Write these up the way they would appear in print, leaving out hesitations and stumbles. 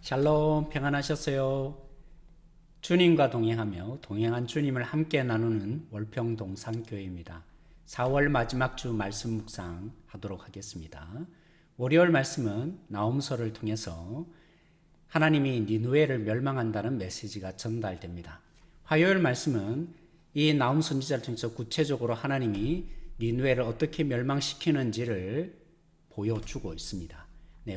샬롬 평안하셨어요? 주님과 동행하며 동행한 주님을 함께 나누는 월평동산교회입니다. 4월 마지막 주 말씀 묵상 하도록 하겠습니다. 월요일 말씀은 나홈서를 통해서 하나님이 니느웨를 멸망한다는 메시지가 전달됩니다. 화요일 말씀은 이 나홈 선지자를 통해서 구체적으로 하나님이 니느웨를 어떻게 멸망시키는지를 보여주고 있습니다.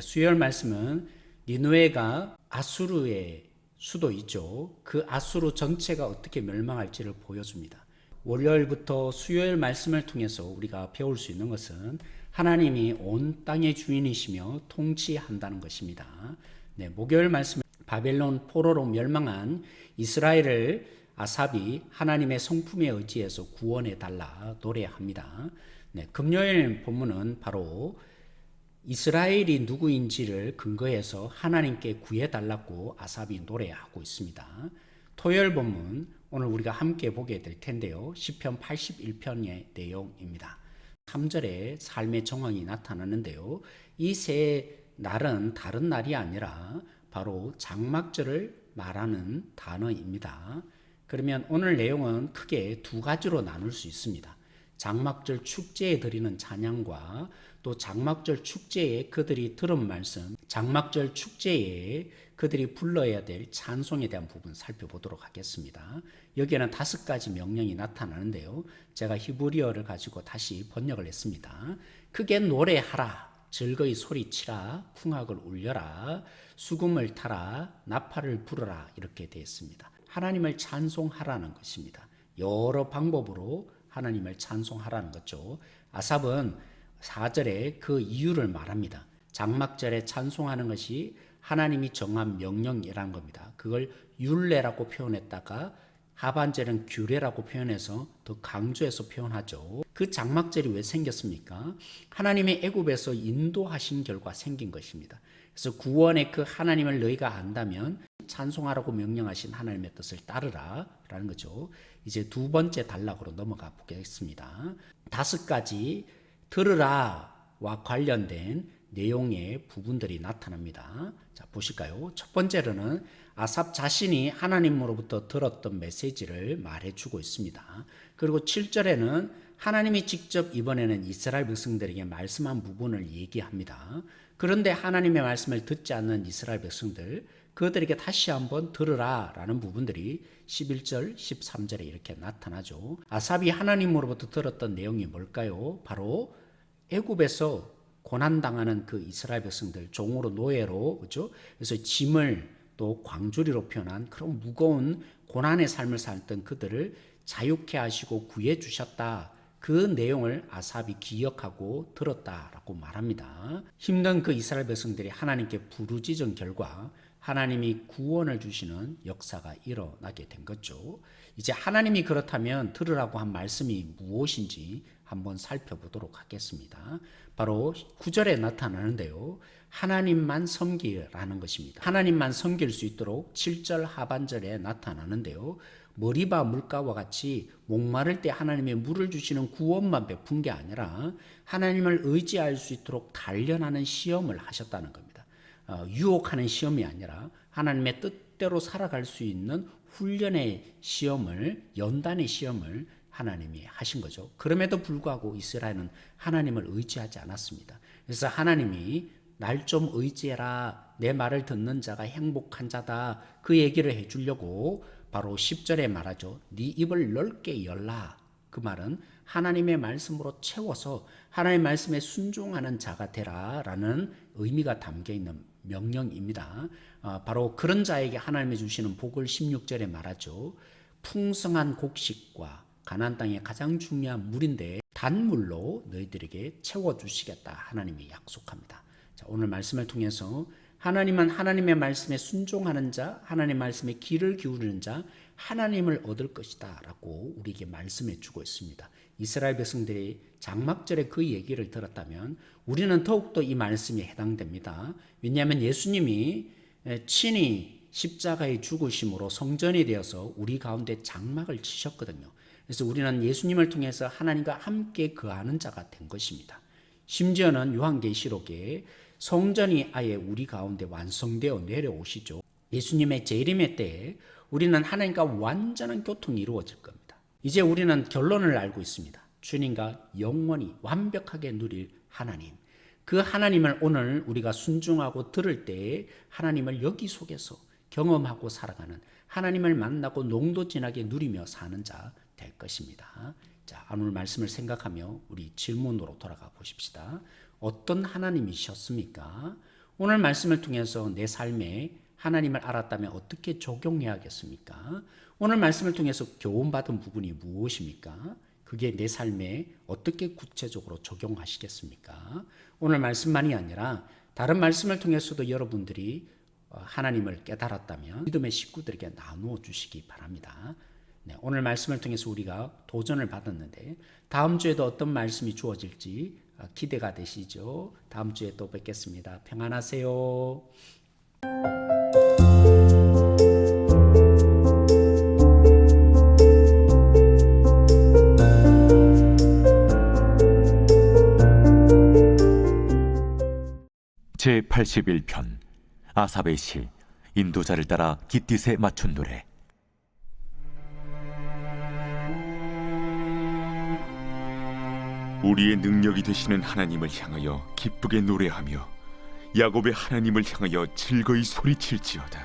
수요일 말씀은 니느웨가 아수르의 수도이죠. 그 아수르 전체가 어떻게 멸망할지를 보여줍니다. 월요일부터 수요일 말씀을 통해서 우리가 배울 수 있는 것은 하나님이 온 땅의 주인이시며 통치한다는 것입니다. 목요일 말씀은 바벨론 포로로 멸망한 이스라엘을 아삽이 하나님의 성품에 의지해서 구원해 달라 노래합니다. 금요일 본문은 바로 이스라엘이 누구인지를 근거해서 하나님께 구해달라고 아삽이 노래하고 있습니다. 토요일 본문 오늘 우리가 함께 보게 될 텐데요. 시편 81편의 내용입니다. 3절에 삶의 정황이 나타나는데요. 이 세 날은 다른 날이 아니라 바로 장막절을 말하는 단어입니다. 그러면 오늘 내용은 크게 두 가지로 나눌 수 있습니다. 장막절 축제에 드리는 찬양과 또 장막절 축제에 그들이 들은 말씀, 장막절 축제에 그들이 불러야 될 찬송에 대한 부분 살펴보도록 하겠습니다. 여기에는 5가지 명령이 나타나는데요. 제가 히브리어를 가지고 다시 번역을 했습니다. 크게 노래하라, 즐거이 소리치라, 풍악을 울려라, 수금을 타라, 나팔을 불어라 이렇게 되어 있습니다. 하나님을 찬송하라는 것입니다. 여러 방법으로 하나님을 찬송하라는 거죠. 아삽은 4절에 그 이유를 말합니다. 장막절에 찬송하는 것이 하나님이 정한 명령이라는 겁니다. 그걸 율례라고 표현했다가 하반절은 규례라고 표현해서 더 강조해서 표현하죠. 그 장막절이 왜 생겼습니까? 하나님의 애굽에서 인도하신 결과 생긴 것입니다. 그래서 구원의 그 하나님을 너희가 안다면 찬송하라고 명령하신 하나님의 뜻을 따르라 라는 거죠. 이제 두 번째 단락으로 넘어가 보겠습니다. 5가지 들으라와 관련된 내용의 부분들이 나타납니다. 자, 보실까요? 첫 번째로는 아삽 자신이 하나님으로부터 들었던 메시지를 말해주고 있습니다. 그리고 7절에는 하나님이 직접 이번에는 이스라엘 백성들에게 말씀한 부분을 얘기합니다. 그런데 하나님의 말씀을 듣지 않는 이스라엘 백성들, 그들에게 다시 한번 들으라 라는 부분들이 11절, 13절에 이렇게 나타나죠. 아삽이 하나님으로부터 들었던 내용이 뭘까요? 바로 애굽에서 고난당하는 그 이스라엘 백성들, 종으로 노예로, 그렇죠? 그래서 짐을 또 광주리로 표현한 그런 무거운 고난의 삶을 살던 그들을 자유케 하시고 구해 주셨다. 그 내용을 아삽이 기억하고 들었다라고 말합니다. 힘든 그 이스라엘 백성들이 하나님께 부르짖은 결과 하나님이 구원을 주시는 역사가 일어나게 된 거죠. 이제 하나님이 그렇다면 들으라고 한 말씀이 무엇인지 한번 살펴보도록 하겠습니다. 바로 9절에 나타나는데요. 하나님만 섬기라는 것입니다. 하나님만 섬길 수 있도록 7절 하반절에 나타나는데요. 머리바 물가와 같이 목마를 때 하나님의 물을 주시는 구원만 베푼 게 아니라 하나님을 의지할 수 있도록 단련하는 시험을 하셨다는 겁니다. 유혹하는 시험이 아니라 하나님의 뜻대로 살아갈 수 있는 훈련의 시험을, 연단의 시험을 하나님이 하신 거죠. 그럼에도 불구하고 이스라엘은 하나님을 의지하지 않았습니다. 그래서 하나님이 날 좀 의지해라, 내 말을 듣는 자가 행복한 자다, 그 얘기를 해주려고 바로 10절에 말하죠. 네 입을 넓게 열라. 그 말은 하나님의 말씀으로 채워서 하나님의 말씀에 순종하는 자가 되라 라는 의미가 담겨있는 명령입니다. 바로 그런 자에게 하나님이 주시는 복을 16절에 말하죠. 풍성한 곡식과 가나안 땅의 가장 중요한 물인데 단물로 너희들에게 채워주시겠다 하나님이 약속합니다. 자, 오늘 말씀을 통해서 하나님은 하나님의 말씀에 순종하는 자, 하나님의 말씀에 귀를 기울이는 자, 하나님을 얻을 것이다 라고 우리에게 말씀해 주고 있습니다. 이스라엘 백성들이 장막절에 그 얘기를 들었다면 우리는 더욱더 이 말씀에 해당됩니다. 왜냐하면 예수님이 친히 십자가의 죽으심으로 성전이 되어서 우리 가운데 장막을 치셨거든요. 그래서 우리는 예수님을 통해서 하나님과 함께 거하는 자가 된 것입니다. 심지어는 요한계시록에 성전이 아예 우리 가운데 완성되어 내려오시죠. 예수님의 재림의 때에 우리는 하나님과 완전한 교통이 이루어질 겁니다. 이제 우리는 결론을 알고 있습니다. 주님과 영원히 완벽하게 누릴 하나님. 그 하나님을 오늘 우리가 순종하고 들을 때에 하나님을 여기 속에서 경험하고 살아가는, 하나님을 만나고 농도 진하게 누리며 사는 자 될 것입니다. 자, 오늘 말씀을 생각하며 우리 질문으로 돌아가 보십시다. 어떤 하나님이셨습니까? 오늘 말씀을 통해서 내 삶에 하나님을 알았다면 어떻게 적용해야겠습니까? 오늘 말씀을 통해서 교훈받은 부분이 무엇입니까? 그게 내 삶에 어떻게 구체적으로 적용하시겠습니까? 오늘 말씀만이 아니라 다른 말씀을 통해서도 여러분들이 하나님을 깨달았다면 믿음의 식구들에게 나누어 주시기 바랍니다. 네, 오늘 말씀을 통해서 우리가 도전을 받았는데 다음 주에도 어떤 말씀이 주어질지 기대가 되시죠? 다음 주에 또 뵙겠습니다. 평안하세요. 제81편 아삽의 시 인도자를 따라 깃딧에 맞춘 노래. 우리의 능력이 되시는 하나님을 향하여 기쁘게 노래하며 야곱의 하나님을 향하여 즐거이 소리칠지어다.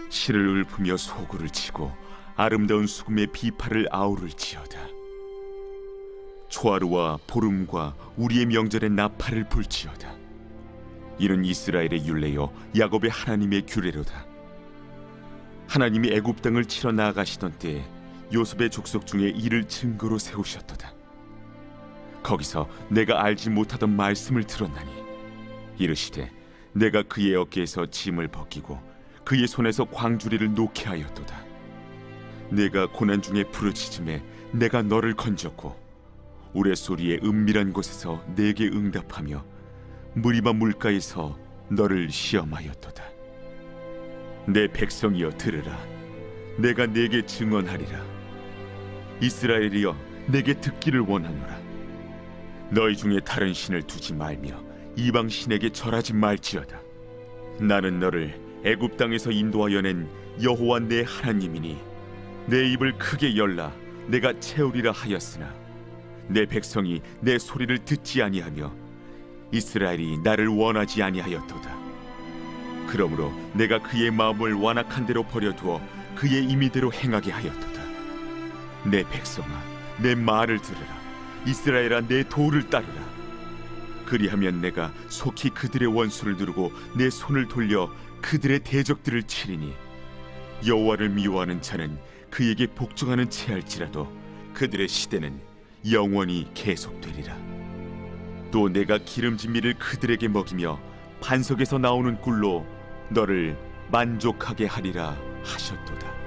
실을 읊으며 소구를 치고 아름다운 수금의 비파를 아우를지어다. 초하루와 보름과 우리의 명절의 나팔을 불지어다. 이는 이스라엘의 율례요 야곱의 하나님의 규례로다. 하나님이 애굽 땅을 치러 나아가시던 때에 요셉의 족속 중에 이를 증거로 세우셨도다. 거기서 내가 알지 못하던 말씀을 들었나니 이르시되 내가 그의 어깨에서 짐을 벗기고 그의 손에서 광주리를 놓게 하였도다. 내가 고난 중에 부르짖음에 내가 너를 건졌고 우레소리의 은밀한 곳에서 내게 응답하며 무리바 물가에서 너를 시험하였도다. 내 백성이여 들으라. 내가 내게 증언하리라. 이스라엘이여 내게 듣기를 원하노라. 너희 중에 다른 신을 두지 말며 이방 신에게 절하지 말지어다. 나는 너를 애굽 땅에서 인도하여 낸 여호와 내 하나님이니 내 입을 크게 열라 내가 채우리라 하였으나 내 백성이 내 소리를 듣지 아니하며 이스라엘이 나를 원하지 아니하였도다. 그러므로 내가 그의 마음을 완악한 대로 버려두어 그의 임의대로 행하게 하였도다. 내 백성아 내 말을 들으라. 이스라엘아 내 도를 따르라. 그리하면 내가 속히 그들의 원수를 누르고 내 손을 돌려 그들의 대적들을 치리니 여호와를 미워하는 자는 그에게 복종하는 체할지라도 그들의 시대는 영원히 계속되리라. 또 내가 기름진 밀을 그들에게 먹이며 반석에서 나오는 꿀로 너를 만족하게 하리라 하셨도다.